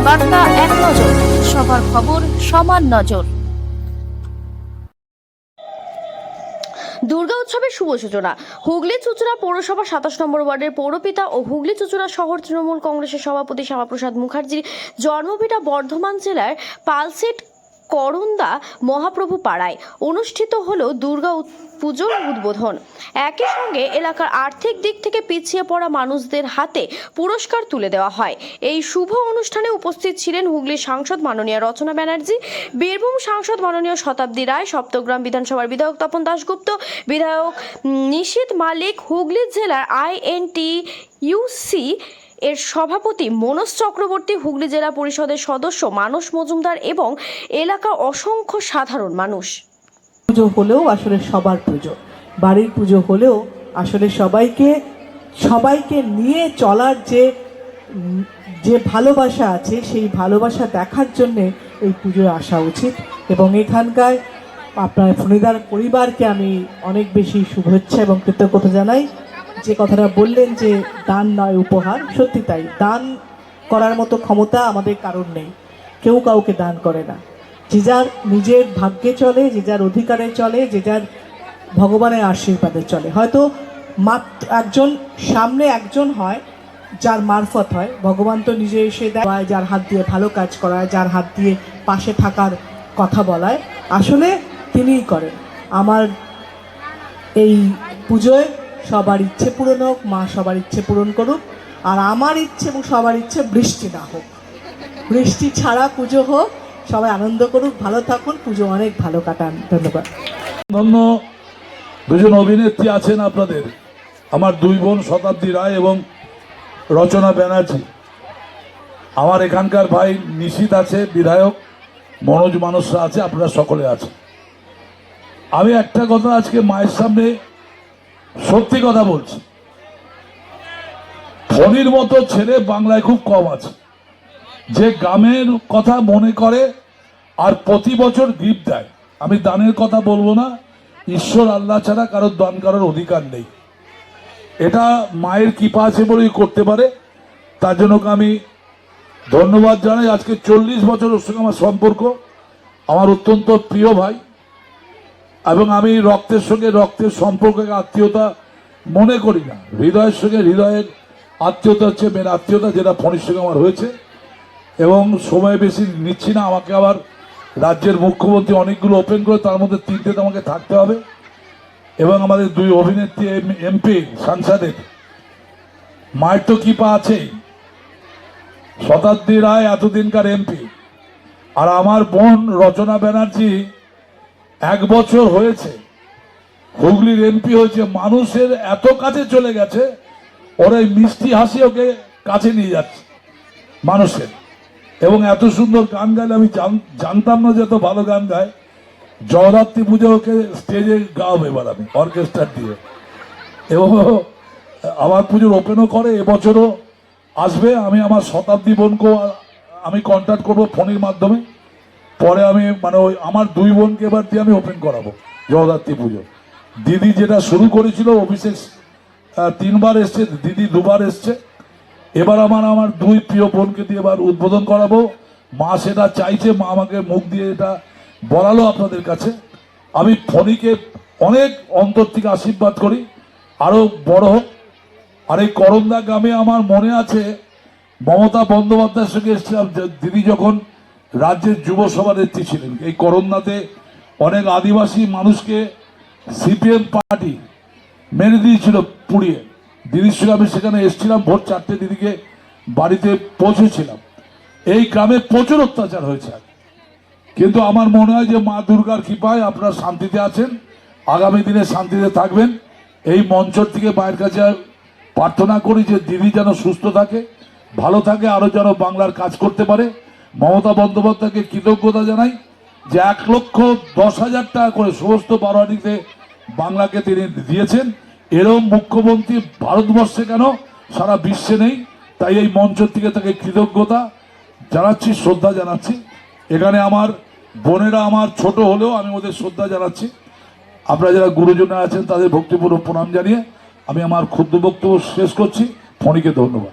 বার্তা এক নজর, সবার খবর সমান নজর। দুর্গা উৎসবের শুভ সূচনা। হুগলি চুঁচুড়া পৌরসভা ২৭ নম্বর ওয়ার্ডের পৌরপিতা ও হুগলি চুঁচুড়া শহর তৃণমূল কংগ্রেসের সভাপতি শ্যামাপ্রসাদ মুখার্জির জন্মভিটা বর্ধমান জেলার পালসেট করন্দা মহাপ্রভু পাড়ায় অনুষ্ঠিত হলো দুর্গা পুজোর উদ্বোধন। একই সঙ্গে এলাকার আর্থিক দিক থেকে পিছিয়ে পড়া মানুষদের হাতে পুরস্কার তুলে দেওয়া হয়। এই শুভ অনুষ্ঠানে উপস্থিত ছিলেন হুগলির সাংসদ মাননীয় রচনা ব্যানার্জি, বীরভূম সাংসদ মাননীয় শতাব্দী রায়, সপ্তগ্রাম বিধানসভার বিধায়ক তপন দাশগুপ্ত, বিধায়ক নিশীথ মালিক, হুগলি জেলার INTUC এর সভাপতি মনোজ চক্রবর্তী, হুগলি জেলা পরিষদের সদস্য মানস মজুমদার এবং এলাকার অসংখ্য সাধারণ মানুষ। পুজো হলেও আসলে সবার পুজো, বাড়ির পুজো হলেও আসলে সবাইকে নিয়ে চলার যে ভালোবাসা আছে সেই ভালোবাসা দেখার জন্যে এই পুজোয় আসা উচিত। এবং এখানকার আপনার ফণিদার পরিবারকে আমি অনেক বেশি শুভেচ্ছা এবং কৃতজ্ঞতা জানাই। যে কথাটা বললেন যে দান নয় উপহার, সত্যি তাই। দান করার মতো ক্ষমতা আমাদের কারোর নেই, কেউ কাউকে দান করে না। যে যার নিজের ভাগ্যে চলে, যে যার অধিকারে চলে, যে যার ভগবানের আশীর্বাদে চলে। হয়তো মাত্র একজন সামনে একজন হয় যার মারফত হয়, ভগবান তো নিজে এসে দেয়, যার হাত দিয়ে ভালো কাজ করায়, যার হাত দিয়ে পাশে থাকার কথা বলায়, আসলে তিনিই করেন। আমার এই পুজোয় সবার ইচ্ছে পূরণ হোক, মা সবার ইচ্ছে পূরণ করুক। আর আমার ইচ্ছে এবং সবার ইচ্ছে বৃষ্টি না হোক, বৃষ্টি ছাড়া পুজো হোক, সবাই আনন্দ করুক, ভালো থাকুন, পুজো অনেক ভালো কাটান। ধন্যবাদ। ধন্য দুজন অভিনেত্রী আছেন আপনাদের, আমার দুই বোন শতাব্দী রায় এবং রচনা ব্যানার্জি। আমার এখানকার ভাই নিশীথ আছে, বিধায়ক মনোজ মানসরা আছে, আপনারা সকলে আছেন। আমি একটা কথা আজকে মায়ের সামনে সত্যি কথা বলছি, ফণির মতো ছেলে বাংলায় খুব কম আছে যে গ্রামের কথা মনে করে আর প্রতি বছর গিফট দেয়। আমি দানের কথা বলবো না, ঈশ্বর আল্লাহ ছাড়া কারোর দান করার অধিকার নেই। এটা মায়ের কৃপা আছে বলেই করতে পারে, তার জন্য আমি ধন্যবাদ জানাই। আজকে 40 বছর ওর সঙ্গে আমার সম্পর্ক, আমার অত্যন্ত প্রিয় ভাই, এবং আমি রক্তের সঙ্গে রক্তের সম্পর্ককে আত্মীয়তা মনে করি না। হৃদয়ের সঙ্গে হৃদয়ের আত্মীয়তা হচ্ছে মেন আত্মীয়তা, যেটা ফণির সঙ্গে আমার হয়েছে। এবং সময় বেশি নিচ্ছি না, আমাকে আবার রাজ্যের মুখ্যমন্ত্রী অনেকগুলো ওপেন করে, তার মধ্যে 3টেতে আমাকে থাকতে হবে। এবং আমাদের দুই অভিনেত্রী MP সাংসদের মায়ের তো কৃপা আছেই। শতাব্দী রায় এতদিনকার MP, আর আমার বোন রচনা ব্যানার্জি 1 বছর হয়েছে হুগলির MP হয়েছে। মানুষের এত কাছে চলে গেছে, ওরা মিষ্টি হাসি ওকে কাছে নিয়ে যাচ্ছে মানুষের। এবং এত সুন্দর গান গাইলে, আমি জানতাম না যে এত ভালো গান গায়। জগদ্ধাত্রী পুজো ওকে স্টেজে গাওয়াবো এবার আমি অর্কেস্ট্রা দিয়ে, এবং আমার পুজোর ওপেনও করে, এবছরও আসবে। আমি আমার শতাব্দী বোনকেও আমি কন্ট্যাক্ট করবো ফোনের মাধ্যমে, পরে আমি ওই আমার দুই বোনকে এবার দিয়ে আমি ওপেন করাবো জগদ্ধাত্রী পুজো। দিদি যেটা শুরু করেছিল, অভিষেক 3 বার এসছে, দিদি 2 বার এসছে, এবার আমার দুই প্রিয় বোনকে দিয়ে এবার উদ্বোধন করাবো। মা সেটা চাইছে, মা আমাকে মুখ দিয়ে এটা বলালো আপনাদের কাছে। আমি ফণিকে অনেক অন্তর থেকে আশীর্বাদ করি, আরো বড় হোক। আর এই করন্দা গ্রামে আমার মনে আছে মমতা বন্দ্যোপাধ্যায়ের সঙ্গে এসেছিলাম, দিদি যখন রাজ্যের যুব সভা নেত্রী ছিলেন। এই করন্দাতে অনেক আদিবাসী মানুষকে CPM পার্টি মেরে দিয়েছিল পুড়িয়ে। দিদির সঙ্গে আমি সেখানে এসেছিলাম, ভোর 4টে দিদিকে বাড়িতে পৌঁছেছিলাম। এই গ্রামে প্রচুর অত্যাচার হয়েছে, কিন্তু আমার মনে হয় যে মা দুর্গার কৃপায় আপনারা শান্তিতে আছেন, আগামী দিনে শান্তিতে থাকবেন। এই মঞ্চর থেকে মায়ের কাছে প্রার্থনা করি যে দিদি যেন সুস্থ থাকে, ভালো থাকে, আরো যেন বাংলার কাজ করতে পারে। মমতা বন্দ্যোপাধ্যায়কে কৃতজ্ঞতা জানাই যে 1,10,000 টাকা করে সমস্ত বারোয়ারিতে বাংলাকে তিনি দিয়েছেন। এরকম মুখ্যমন্ত্রী ভারতবর্ষে কেন, সারা বিশ্বে নেই। তাই এই মঞ্চ থেকে তাকে কৃতজ্ঞতা জানাচ্ছি, শ্রদ্ধা জানাচ্ছি। এখানে আমার বোনেরা আমার ছোট হলেও আমি ওদের শ্রদ্ধা জানাচ্ছি। আপনারা যারা গুরুজনরা আছেন তাদের ভক্তিপূর্ণ প্রণাম জানিয়ে আমি আমার ক্ষুদ্র বক্তব্য শেষ করছি। ফণিকে ধন্যবাদ।